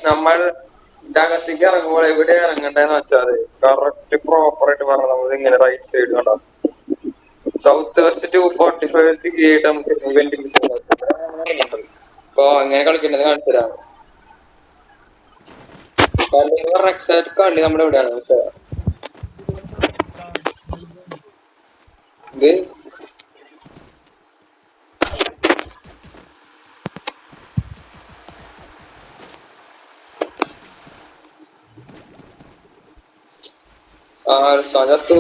നമ്മൾ അകത്തേക്ക് ഇറങ്ങുമ്പോൾ എവിടെ ഇറങ്ങണ്ടെന്ന് വെച്ചാൽ കറക്റ്റ് പ്രോപ്പർ ആയിട്ട് പറഞ്ഞാൽ നമ്മൾ ഇങ്ങനെ റൈറ്റ് സൈഡ് കണ്ടോ സൗത്ത് വെസ്റ്റ് 245 നമുക്ക് വെന്റിലേഷൻ അപ്പൊ അങ്ങനെ കളിക്കുന്നത് കാണിച്ചു തരാം. കളി എക്സാക്ട് കളി നമ്മുടെ എവിടെയാണ് ഇത് സ്ഥലത്തു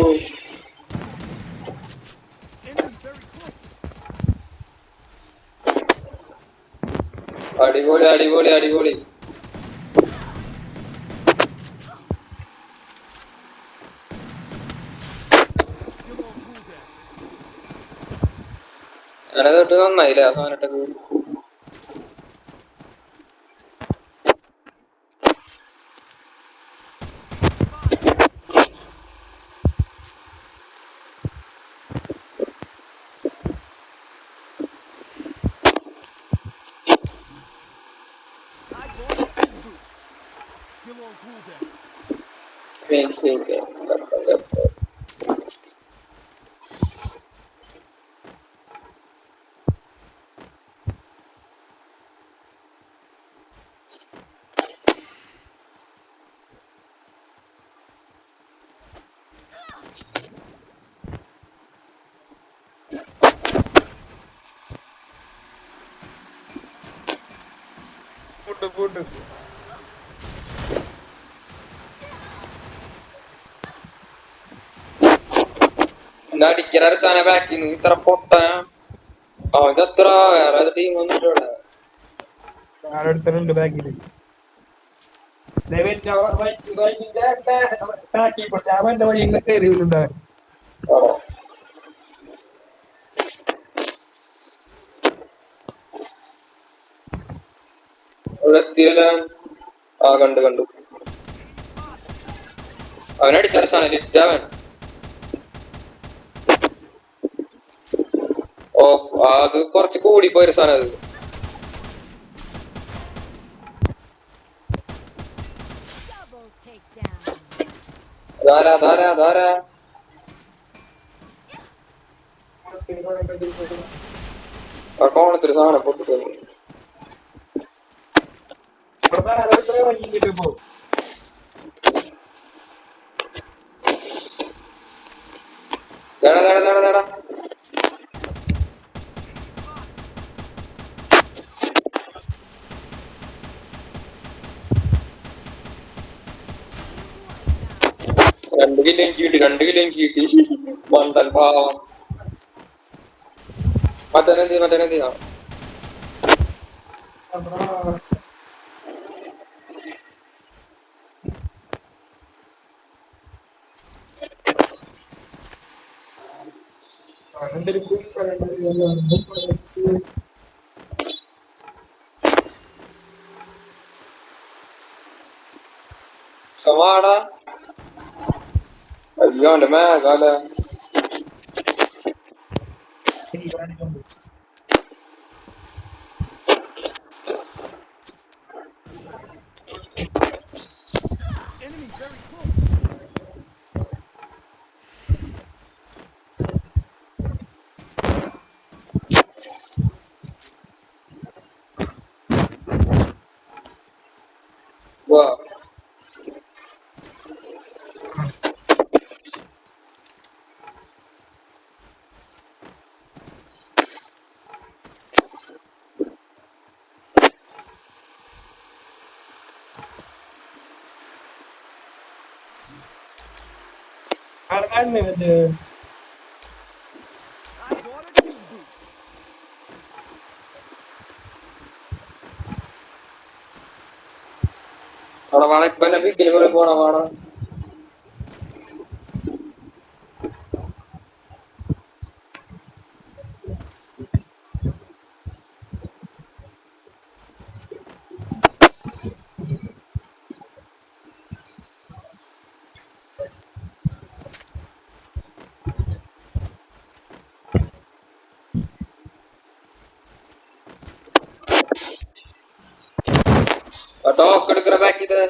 അടിപൊളി അടിപൊളി അടിപൊളി. ഞാനത് തൊട്ട് നന്നായില്ലേ ആ സാധനട്ടത്. എന്താ അടിക്കണ സാധനം ബാക്കിന്ന് ഇത്ര പൊട്ട ഇതെത്ര വേറെ ടീം വന്നിട്ട് ബാക്കില് എത്തിയല്ല. ആ കണ്ടു കണ്ടു അവനടിച്ചാൽ സാധനം ലിഫ്റ്റ് അവൻ. ഓ അത് കൊറച്ച് കൂടിപ്പോയൊരു സാധനം അത്. ധാരാ ധാരാ ധാരാ ആ കോണത്തില് സാധനം പൊട്ടിക്കുന്നു. ദേടാ ദേടാ ദേടാ ദേടാ രണ്ട് കിലോ എനിക്ക് കിട്ടി മണ്ടൻ പാവം. മറ്റേനെന്തിനാ സമാടാ അയ്യോ എന്റെ മേഘാല വാ അവിടെ വേണം ഇപ്പൊ എന്നെ പിക്കിന് കുറെ പോണ വേണം. ടോക്ക് എടുക്കണ ബാക്കി ഇത്.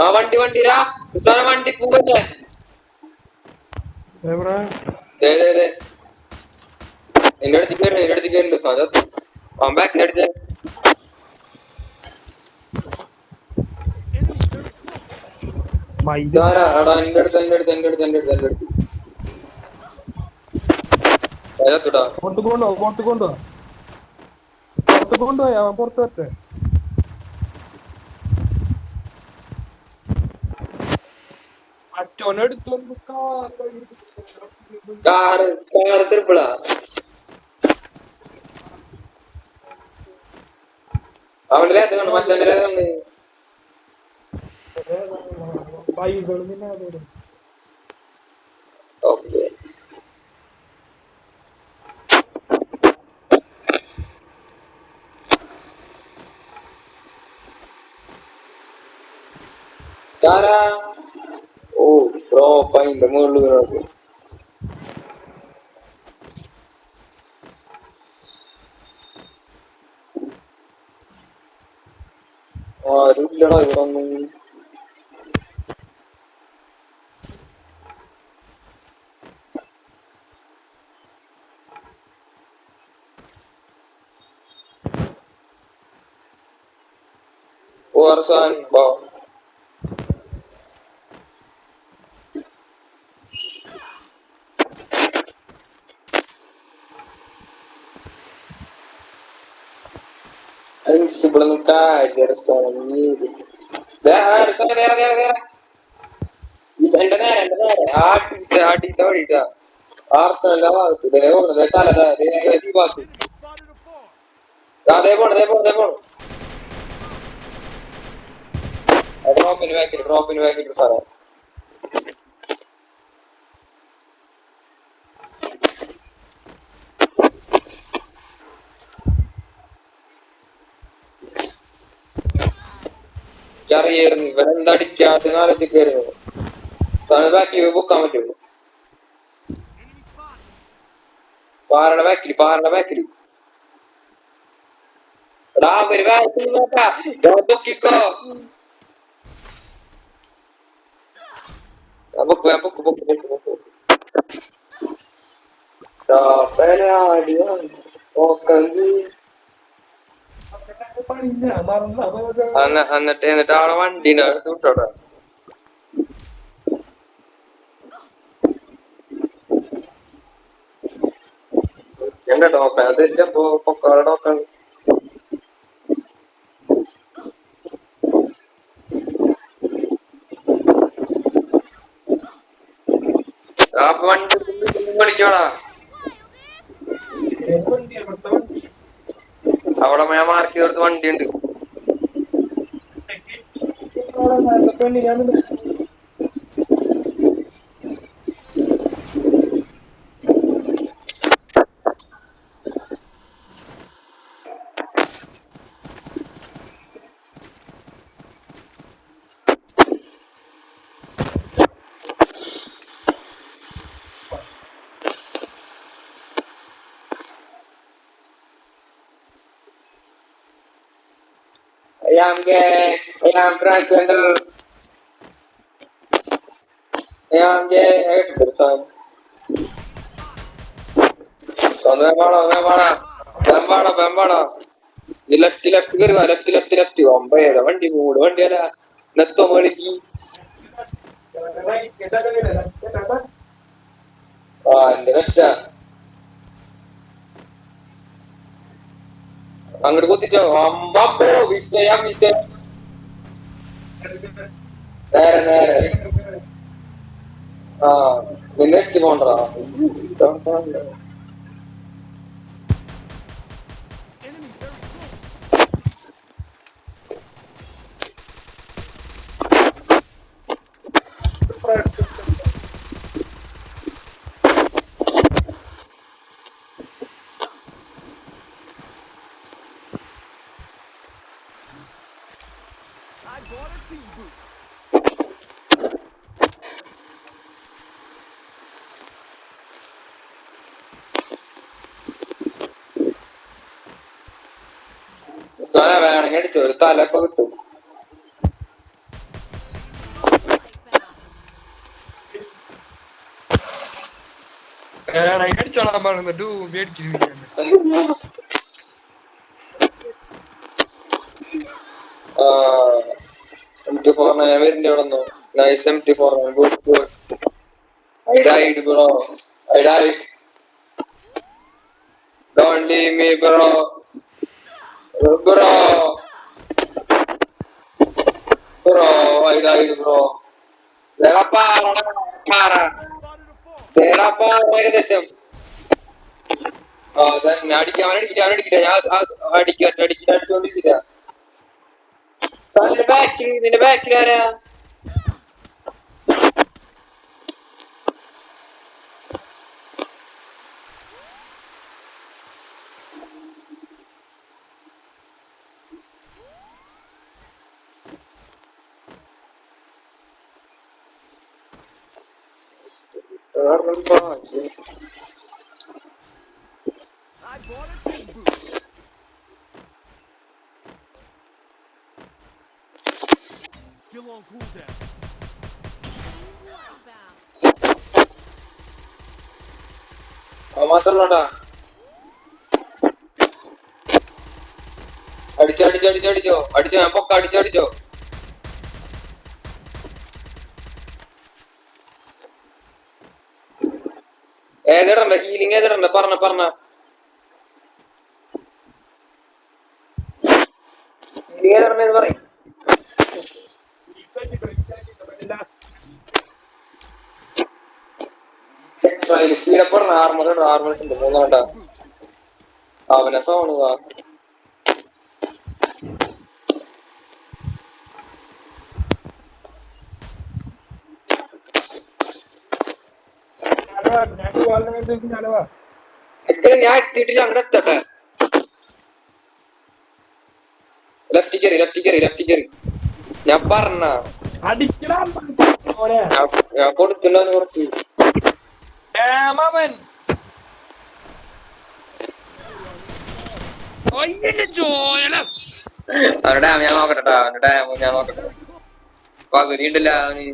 ആ വണ്ടി വണ്ടിരാ വണ്ടി പോവല്ലേ എന്റെ അടുത്തേക്ക് വരുന്നു, എന്റെ അടുത്തേക്ക് വരുന്നുണ്ട് സാധനം. ആ ബാക്കിൽ അടിച്ച എന്റെ അടുത്ത് എന്റെ അടുത്ത് എന്റെ അടുത്ത് എന്റെ അടുത്ത് എന്റെ അടുത്ത് ഏതാ പുറത്ത് കൊണ്ടുപോയി അവൻ പുറത്ത് വരട്ടെ. മറ്റോനെടുത്തു കാറ് തീർപ്പിളാ അവന്റെ ലേഖനം മറ്റേ ലേഖനം ഓക്കെ. ഓ ബ്രോ പൈൻ്റെ മുകളിൽ വീണത് ആരുമില്ലടാ ഇവിടെ ഒന്നും. sebelum kajar sama ini. Dah, आटी तोड़ी का आर्सेनल लगा तो देखो ना देता लगा दे ऐसी बात है दा देखो ड्रॉप इन बैक सारा यार ये वरंदा क्या दिनार दिखे रहे हो ताने बैक ये बुक काम है पारना बैक रा मेरे बैक में था बुक किको बुक ता पहले आ दिया ओ कंजी എന്നിട്ട് അവിടെ വണ്ടീനെ അടുത്ത് വിട്ടോടാ എന്റെ ടോക്ക അതിന്റെ പൊക്കാളെ ടോക്ക അപ്പൊ വണ്ടി വിളിക്കോടാ അവിടെ ഞാൻ മാർക്ക് ചെയ്തെടുത്ത് വണ്ടി ഉണ്ട് I am gay. I am transgender. I am gay. Bambada. Left करेगा left बम्बई है वंडी मोड़ वंडी वाला नत्तो मड़की नेक्स्ट അങ്ങോട്ട് കുത്തിട്ടോ അമ്പോ വിഷയം നേരെ ആ നിന്നെത്തി പോണ്ടാ വേണമെങ്കിൽ അടിച്ചോ ഒരു തലപ്പൊ കിട്ടും. അടിച്ചോളാൻ പറഞ്ഞിട്ട് മേടിക്കുന്നു. M24 ഞാൻ വരുന്നുണ്ട് ഇവിടെ ഒന്നു. Nice M24. Good, good. I died, bro. I died. Don't leave me, bro. Bro. Bro, I died, bro. para. ഏകദേശം തന്നെ അടിക്കട്ടെ ഞാൻ അടിച്ചോണ്ടിരിക്കില്ല. നിന്റെ ബാക്കിൽ ആരാ? Still on cooldown. മാത്രല്ലടാ അടിച്ചോ ഞാൻ പൊക്ക അടിച്ചോ. ഏതിടണ്ട ഹീലിംഗ് ഏതിടണ്ട പറഞ്ഞ ഹീലിംഗ് ഏതിടണ്ടെന്ന് പറയും. ആർമറുണ്ട് മൂന്നാണ്ടാ അവനെ സോണുവാ. ഞാൻ എത്തിയിട്ടില്ല അങ്ങോട്ട് എത്തട്ടെ. ലെഫ്റ്റ് കയറി ഞാൻ പറഞ്ഞ ഞാൻ കൊടുത്തിട്ടുണ്ടാന്ന് കുറച്ച് അവന്റെ ഡാം ഞാൻ നോക്കട്ടെ പകുതി ഉണ്ടല്ല അവന്.